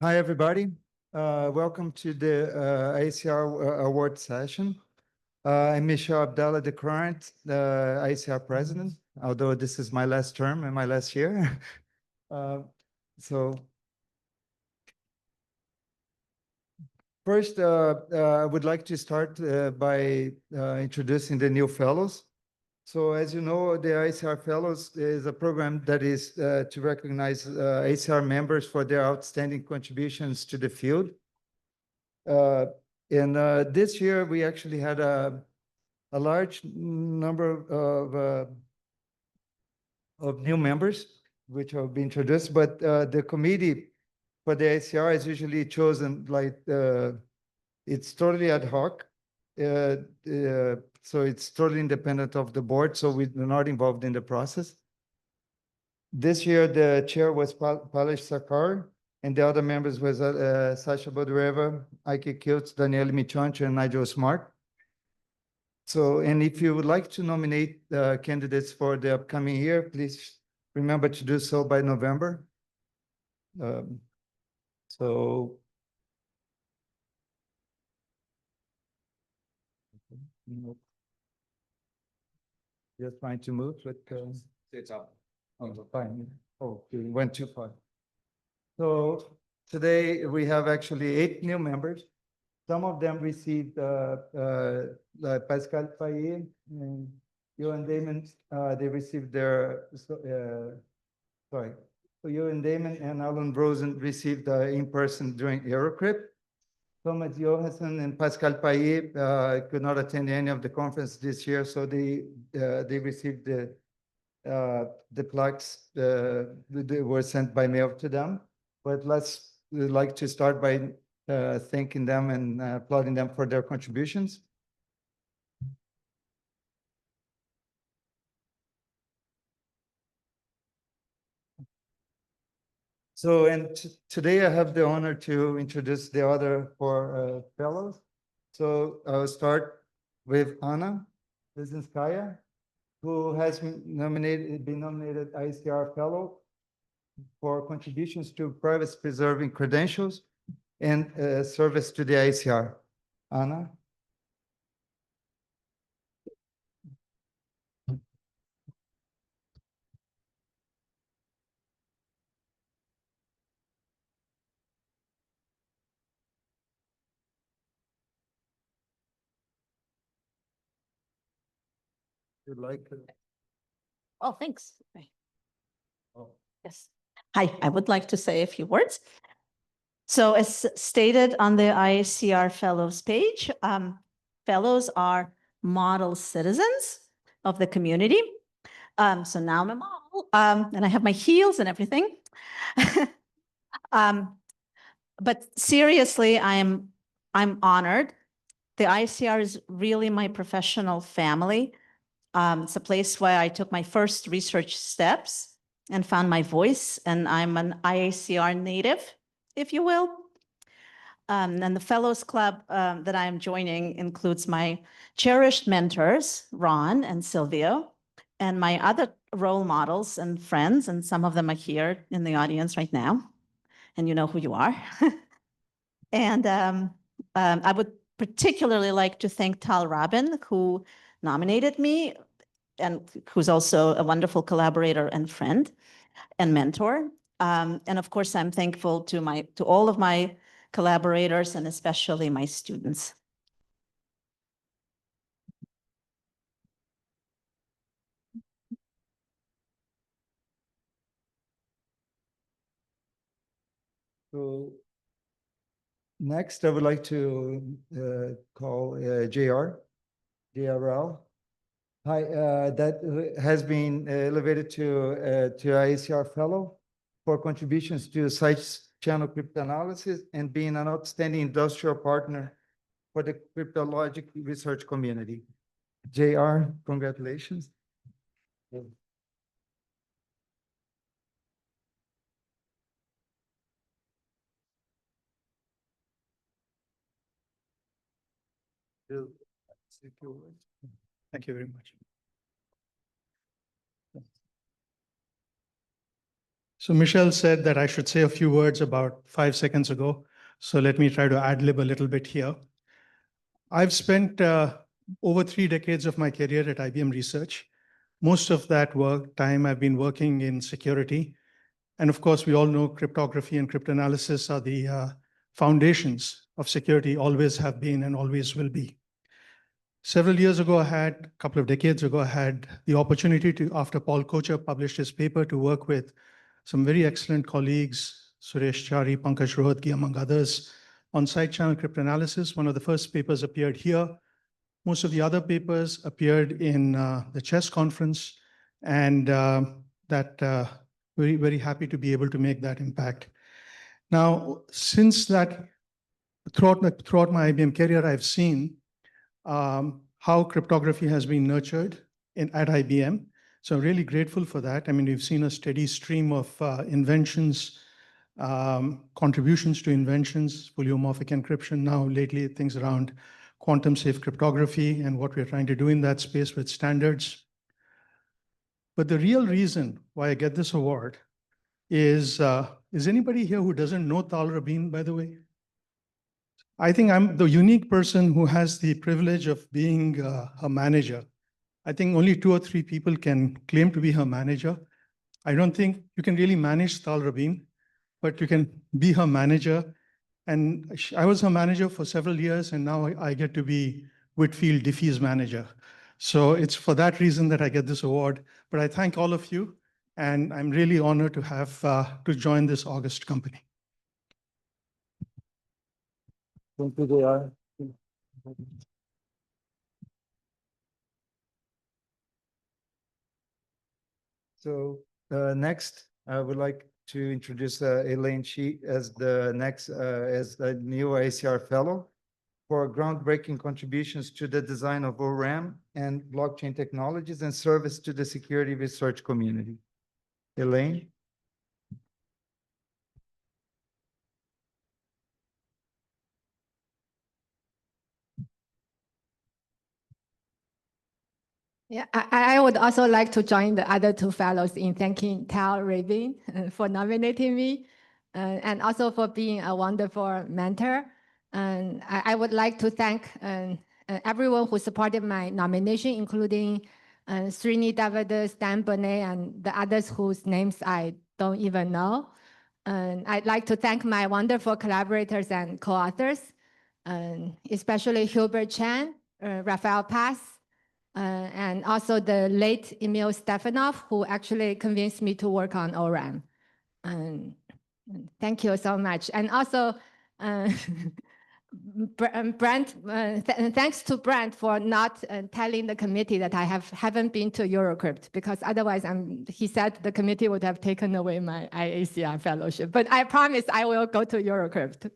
Hi, everybody. Welcome to the IACR award session. I'm Michel Abdalla, the current IACR president, although this is my last term and my last year. So first, I would like to start by introducing the new fellows. So as you know, the IACR Fellows is a program that is to recognize IACR members for their outstanding contributions to the field. And this year, we actually had a large number of new members, which will be introduced, but the committee for the IACR is usually chosen like, it's totally ad hoc. So it's totally independent of the board, so we're not involved in the process. This year, the chair was Palash Sakar, and the other members was Sasha Bodureva, Ike Kiltz, Danielle Michoncho, and Nigel Smart. So, and if you would like to nominate candidates for the upcoming year, please remember to do so by November. So, just trying to move, but It's up. oh, fine. Oh, we went too far. So today we have actually 8 new members. Some of them received Pascal Payet and Johan Damon. They received their sorry. So Johan Damon and Alan Rosen received in person during Eurocrypt. Thomas Johansson and Pascal Payet could not attend any of the conference this year, so they received the plaques. They were sent by mail to them. But we'd like to start by thanking them and applauding them for their contributions. So, and today I have the honor to introduce the other 4 fellows. So I'll start with Anna Lizinskaya, who has been nominated IACR Fellow for contributions to privacy preserving credentials and service to the IACR. Anna? You'd like to? Oh, thanks. Okay. Oh. Yes. Hi, I would like to say a few words. So as stated on the IACR Fellows page, fellows are model citizens of the community. So now I'm a model, and I have my heels and everything. But seriously, I'm honored. The IACR is really my professional family. It's a place where I took my first research steps and found my voice, and I'm an IACR native, if you will. And the Fellows Club that I'm joining includes my cherished mentors, Ron and Silvio, and my other role models and friends, and some of them are here in the audience right now, and you know who you are. And I would particularly like to thank Tal Rabin, who nominated me and who's also a wonderful collaborator and friend and mentor. And of course, I'm thankful to all of my collaborators and especially my students. So next, I would like to call JRL. Hi, that has been elevated to IACR Fellow for contributions to site channel cryptanalysis and being an outstanding industrial partner for the cryptologic research community. JR, congratulations. Thank you very much. So Michel said that I should say a few words about 5 seconds ago. So let me try to ad-lib a little bit here. I've spent over 3 decades of my career at IBM Research. Most of that time I've been working in security. And of course, we all know cryptography and cryptanalysis are the foundations of security, always have been and always will be. Several years ago, a couple of decades ago, I had the opportunity to, after Paul Kocher published his paper, to work with some very excellent colleagues, Suresh Chari, Pankaj Rohatgi, among others, on side channel cryptanalysis. One of the first papers appeared here. Most of the other papers appeared in the chess conference, and very, very happy to be able to make that impact. Now, since that, throughout my IBM career, I've seen how cryptography has been nurtured at IBM. So I'm really grateful for that. I mean, we've seen a steady stream of inventions, contributions to inventions, fully homomorphic encryption. Now, lately, things around quantum safe cryptography and what we're trying to do in that space with standards. But the real reason why I get this award is anybody here who doesn't know Tal Rabin, by the way? I think I'm the unique person who has the privilege of being a manager. I think only 2 or 3 people can claim to be her manager. I don't think you can really manage Tal Rabin, but you can be her manager. And I was her manager for several years, and now I get to be Whitfield Diffie's manager. So it's for that reason that I get this award. But I thank all of you, and I'm really honored to have to join this august company. Thank you, JR. So next, I would like to introduce Elaine Shi as the next as the new IACR fellow for groundbreaking contributions to the design of ORAM and blockchain technologies and service to the security research community. Elaine? Yeah, I would also like to join the other 2 fellows in thanking Tal Rabin for nominating me and also for being a wonderful mentor. And I would like to thank everyone who supported my nomination, including Srini Davidas, Dan Bonet, and the others whose names I don't even know. And I'd like to thank my wonderful collaborators and co-authors, especially Hubert Chan, Raphael Pass, and also the late Emil Stefanov, who actually convinced me to work on ORAM. Thank you so much. And also, Brent, thanks to Brent for not telling the committee that I haven't been to Eurocrypt, because otherwise he said the committee would have taken away my IACR fellowship. But I promise I will go to Eurocrypt.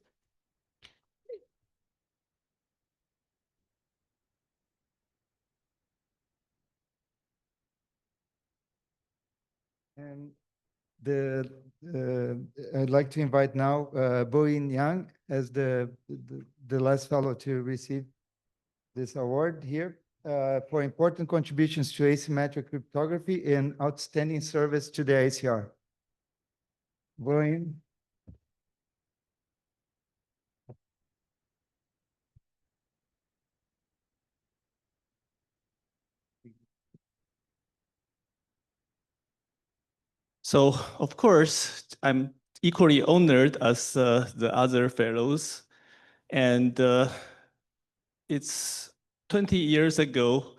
And I'd like to invite now Boyin Yang as the last fellow to receive this award here for important contributions to asymmetric cryptography and outstanding service to the IACR. Boyin. So, of course, I'm equally honored as the other fellows. And it's 20 years ago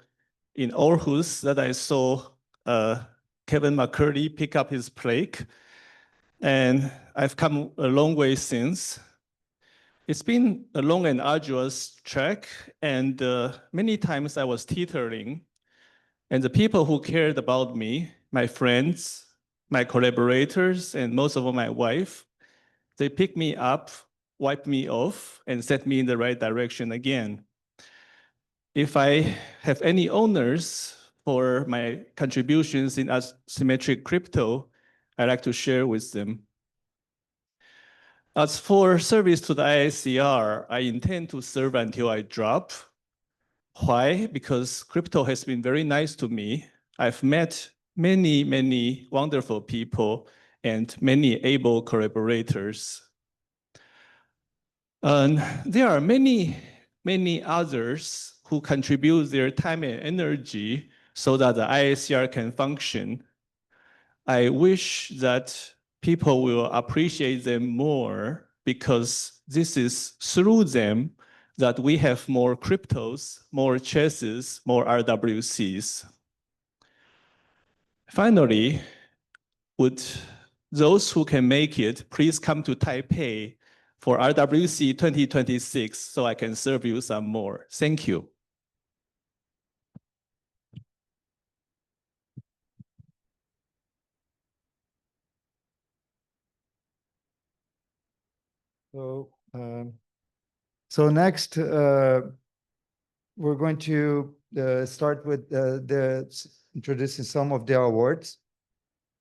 in Aarhus that I saw Kevin McCurdy pick up his plaque. And I've come a long way since. It's been a long and arduous trek, and many times I was teetering. And the people who cared about me, my friends, my collaborators, and most of all my wife, they picked me up, wiped me off, and set me in the right direction again. If I have any honors for my contributions in asymmetric crypto, I'd like to share with them. As for service to the IACR, I intend to serve until I drop. Why? Because crypto has been very nice to me. I've met many, many wonderful people and many able collaborators. And there are many others who contribute their time and energy so that the IACR can function. I wish that people will appreciate them more because this is through them that we have more cryptos, more chassis, more RWCs. Finally, would those who can make it, please come to Taipei for RWC 2026 so I can serve you some more. Thank you. So, so next, we're going to start with introducing some of the awards.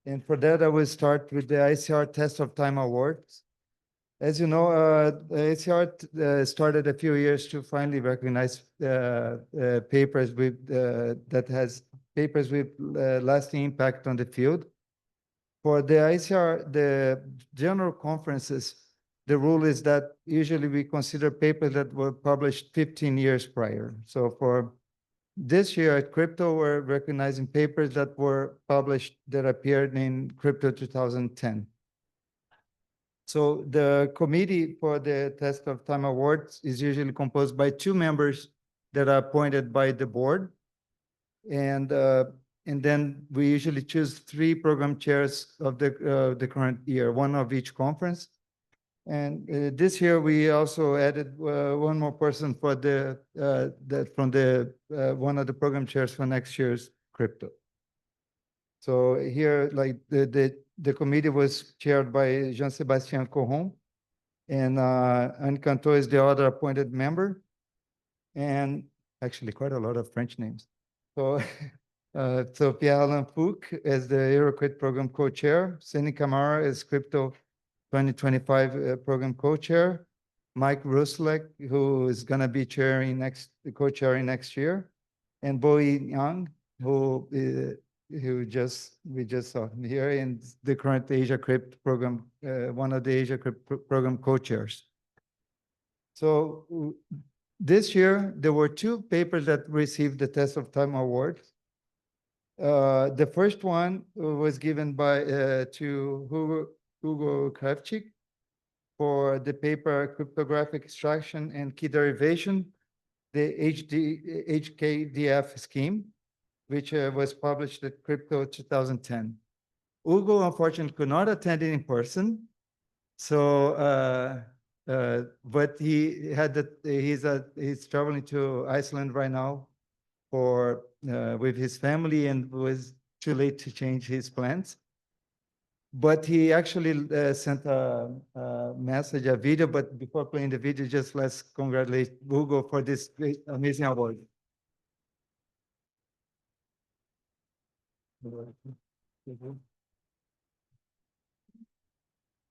And for that, I will start with the IACR Test of Time Awards. As you know, the IACR started a few years to finally recognize papers with lasting impact on the field. For the IACR, the general conferences, the rule is that usually we consider papers that were published 15 years prior. So for this year at Crypto, we're recognizing papers that were published that appeared in Crypto 2010. So the committee for the Test of Time Awards is usually composed by 2 members that are appointed by the board. And then we usually choose 3 program chairs of the current year, 1 of each conference. And this year we also added 1 more person for one of the program chairs for next year's Crypto. So here, like the committee was chaired by Jean-Sébastien Coron, and Anne Canto is the other appointed member, and actually quite a lot of French names. So, so Pierre-Alain Fouque is the EuroQuid program co-chair, Seni Kamara is Crypto 2025 program co-chair, Mike Ruslek, who is going to be co-chairing next year, and Boyi Yang, who we just saw here in the current Asia Crypt program, one of the Asia Crypt program co-chairs. So this year, there were 2 papers that received the Test of Time Award. The first one was given to Hugo Kravchik for the paper Cryptographic Extraction and Key Derivation, the HKDF scheme, which was published at Crypto 2010. Hugo, unfortunately, could not attend it in person. So, but he's traveling to Iceland right now with his family, and was too late to change his plans. But he actually sent a message, a video, but before playing the video, just let's congratulate Hugo for this great, amazing award.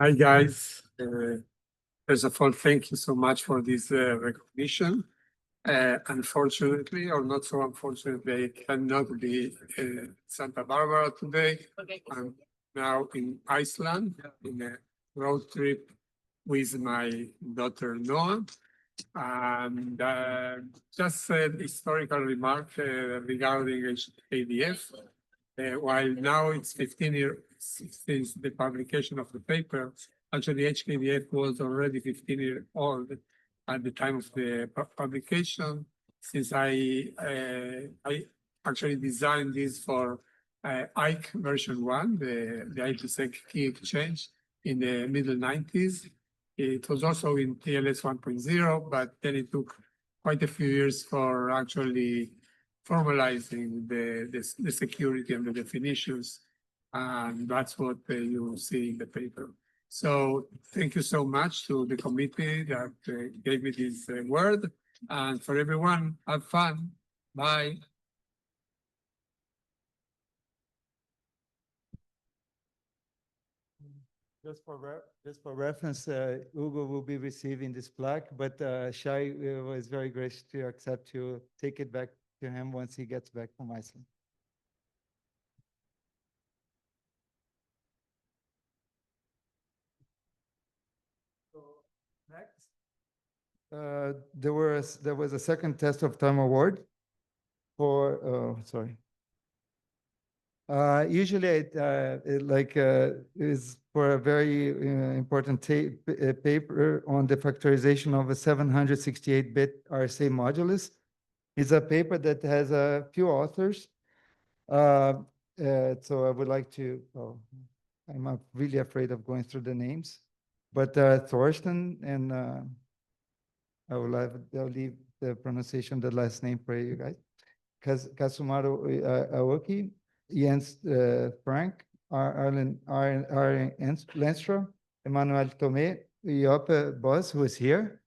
Hi, guys. First of all, thank you so much for this recognition. Unfortunately, or not so unfortunately, I cannot be in Santa Barbara today. I'm now in Iceland in a road trip with my daughter Noah. And just an historical remark regarding HKDF. While now it's 15 years since the publication of the paper, actually HKDF was already 15 years old at the time of the publication, since I actually designed this for IKE version 1, the IPsec key exchange in the middle 90s. It was also in TLS 1.0, but then it took quite a few years for actually formalizing the security and the definitions. And that's what you see in the paper. So thank you so much to the committee that gave me this word. And for everyone, have fun. Bye. Just for reference, Hugo will be receiving this plaque, but Shai was very gracious to accept to take it back to him once he gets back from Iceland. Next. There was a second test of time award for, sorry. Usually it is for a very important paper on the factorization of a 768-bit RSA modulus. It's a paper that has a few authors. So I would like to, I'm really afraid of going through the names, but Thorsten and I'll leave the pronunciation, the last name for you guys. Kasumaru Aoki, Jens Frank, Arlen Lenstra, Emmanuel Tomé, Joppe Bos, who is here,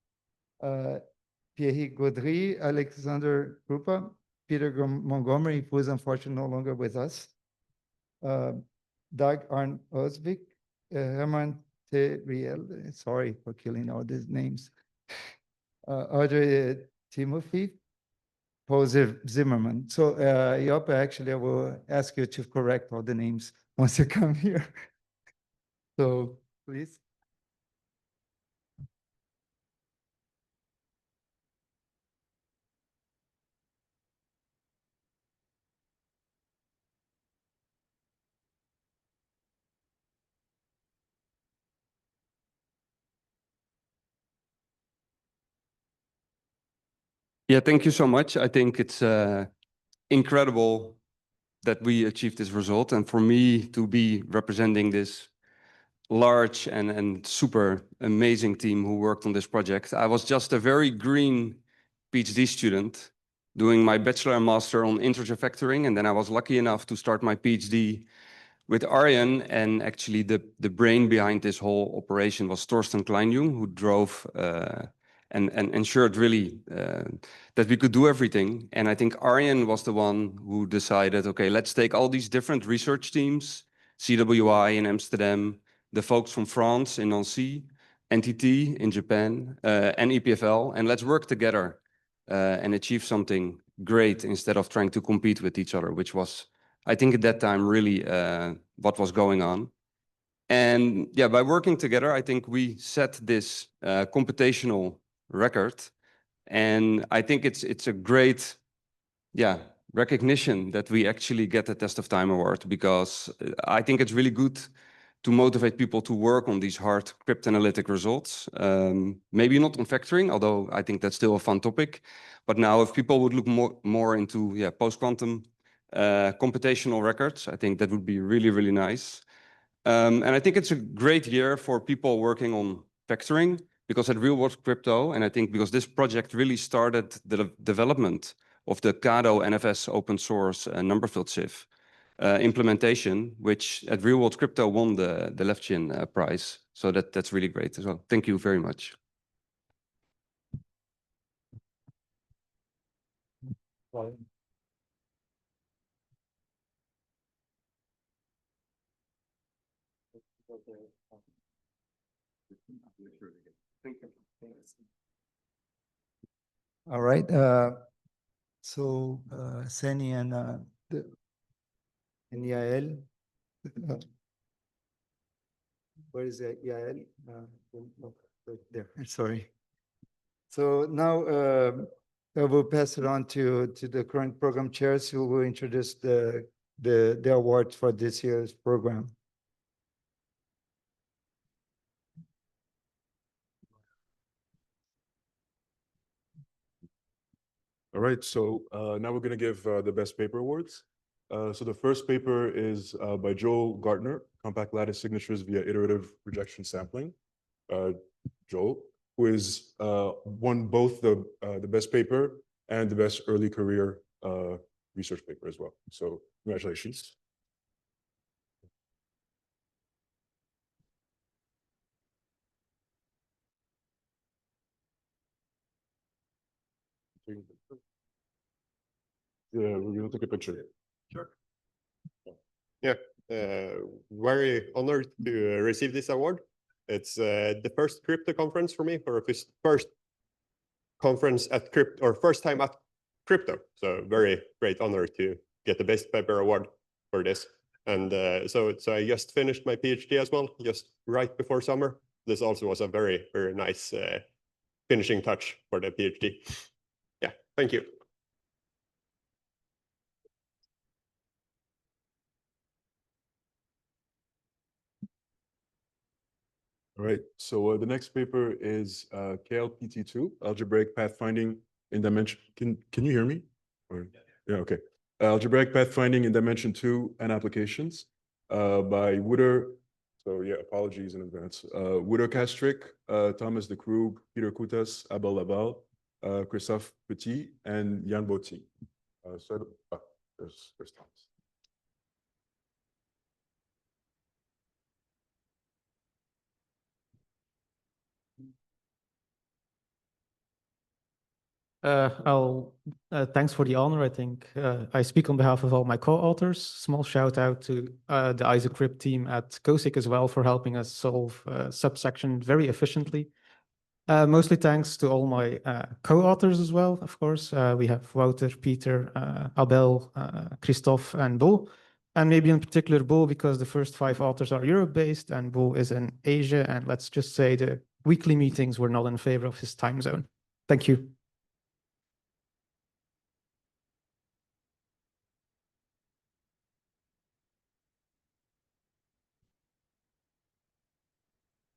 Pierre Gaudry, Alexander Krupa, Peter Montgomery, who is unfortunately no longer with us, Doug Arn Osvik, Herman Teriel, sorry for killing all these names, Audrey Timothy, Paul Zimmerman. So Joppe, actually, I will ask you to correct all the names once you come here. So please. Yeah, thank you so much. I think it's incredible that we achieved this result. And for me to be representing this large and super amazing team who worked on this project, I was just a very green PhD student doing my bachelor and master on integer factoring. And then I was lucky enough to start my PhD with Arjen, and actually the brain behind this whole operation was Torsten Kleinjung, who drove and ensured really that we could do everything. And I think Arjen was the one who decided, okay, let's take all these different research teams, CWI in Amsterdam, the folks from France in Nancy, NTT in Japan, and EPFL, and let's work together and achieve something great instead of trying to compete with each other, which was, I think at that time, really what was going on. And yeah, by working together, I think we set this computational record. And I think it's a great, recognition that we actually get the Test of Time award, because I think it's really good to motivate people to work on these hard cryptanalytic results. Maybe not on factoring, although I think that's still a fun topic. But now if people would look more into post-quantum computational records, I think that would be really, really nice. And I think it's a great year for people working on factoring, because at Real World Crypto, and I think because this project really started the development of the Kado NFS open source number field sieve implementation, which at Real World Crypto won the Levchin prize. So that's really great as well. Thank you very much. All right. So Seni and Yael, where is that Yael? There. Sorry. So now I will pass it on to the current program chairs, who will introduce the awards for this year's program. All right, so now we're going to give the best paper awards. So the first paper is by Joel Gartner, Compact Lattice Signatures via Iterative Rejection Sampling. Joel, who is won both the best paper and the best early career research paper as well. So congratulations. Yeah, we're going to take a picture. Sure. Yeah, very honored to receive this award. It's the first crypto conference for me, or first conference at crypto, or first time at crypto. So very great honor to get the best paper award for this. And so I just finished my PhD as well, just right before summer. this also was a very, very nice finishing touch for the PhD. Yeah, thank you. All right, so the next paper is KLPT2, Algebraic Pathfinding in Dimension. Can you hear me? Or, yeah, okay. Algebraic Pathfinding in Dimension 2 and Applications by Wouter. So yeah, apologies in advance. Wouter Kastrick, Thomas de Krug, Peter Kutas, Abel Laval, Christophe Petit, and Jan Botti. There's Thomas. Thanks for the honor. I think I speak on behalf of all my co-authors. Small shout out to the ISACrypt team at COSIC as well for helping us solve subsection very efficiently. Mostly thanks to all my co-authors as well, of course. We have Wouter, Peter, Abel, Christophe, and Bo. And maybe in particular Bo, because the first 5 authors are Europe-based and Bo is in Asia. And let's just say the weekly meetings were not in favor of his time zone. Thank you.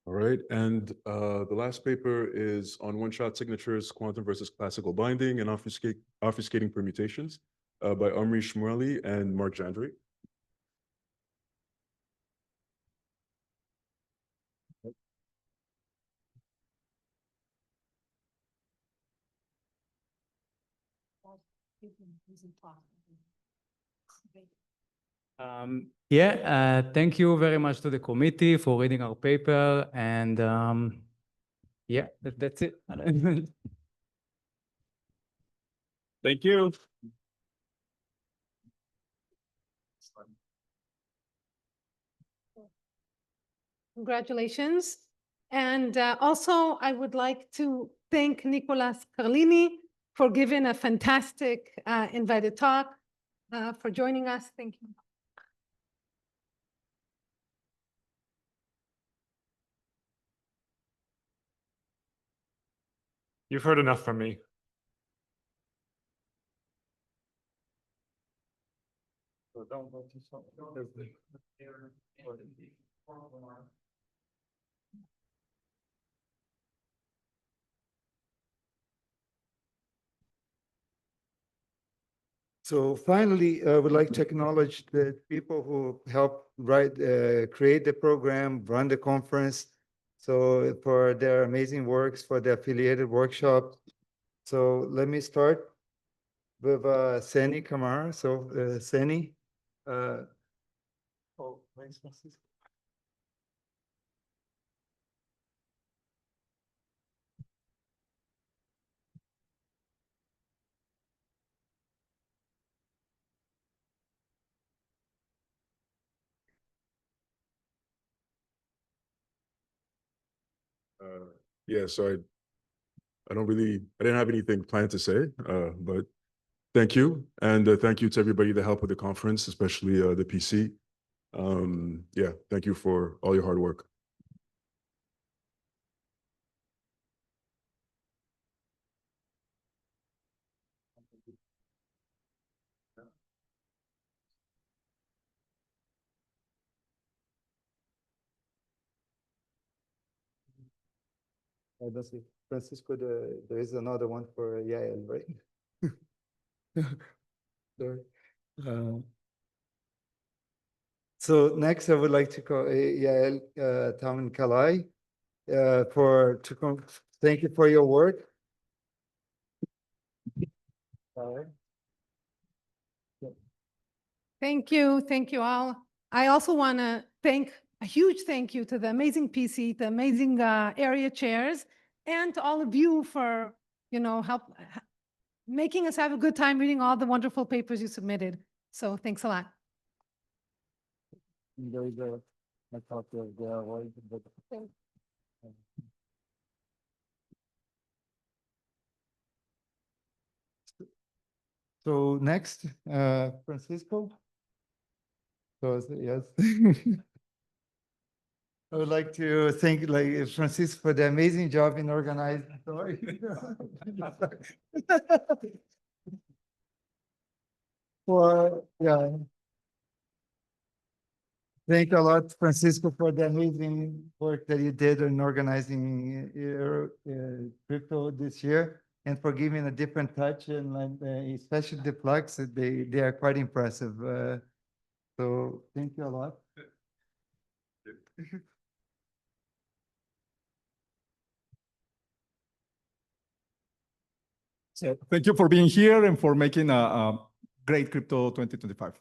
All right, and the last paper is on one-shot signatures, quantum versus classical binding and obfuscating permutations by Omri Shmueli and Mark Jandry. Thank you very much to the committee for reading our paper, and yeah, that's it. Thank you. Congratulations. And also, I would like to thank Nicolas Carlini for giving a fantastic invited talk, for joining us. Thank you. You've heard enough from me. So finally, I would like to acknowledge the people who helped create the program, run the conference. So for their amazing works, for the affiliated workshop. So let me start with Seni Kamara. So Seni. Thanks, Francisco. Yeah, so I didn't have anything planned to say, but thank you. And thank you to everybody that helped with the conference, especially the PC. Yeah, thank you for all your hard work. I don't see. Francisco, there is another one for Yael, right? Sorry. So next, I would like to call Yael Taman Kalai thank you for your work. Thank you all. I also want to thank a huge thank you to the amazing PC, the amazing area chairs, and to all of you for making us have a good time reading all the wonderful papers you submitted. So thanks a lot. There is a copy of the award, but so next, Francisco. So yes. I would like to thank Francisco for the amazing job in organizing. Sorry. Yeah. Thank you a lot, Francisco, for the amazing work that you did in organizing crypto this year and for giving a different touch and especially the plugs, they are quite impressive. So thank you a lot. So thank you for being here and for making a great crypto 2025.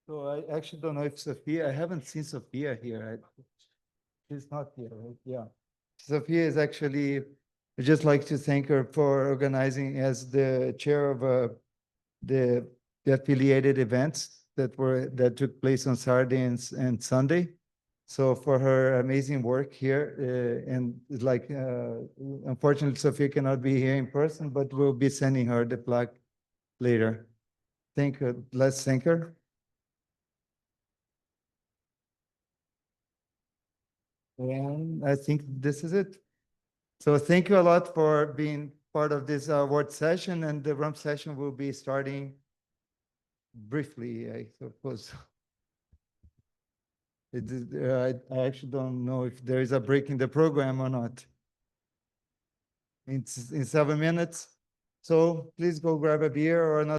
So I actually don't know if Sophia, I haven't seen Sophia here. She's not here, right? Yeah. Sophia is actually, I'd just like to thank her for organizing as the chair of the affiliated events that took place on Saturday and Sunday. So for her amazing work here, and unfortunately, Sophia cannot be here in person, but we'll be sending her the plaque later. Let's thank her. And I think this is it. So thank you a lot for being part of this award session, and the rump session will be starting briefly, I suppose. I actually don't know if there is a break in the program or not. In 7 minutes. So please go grab a beer or another.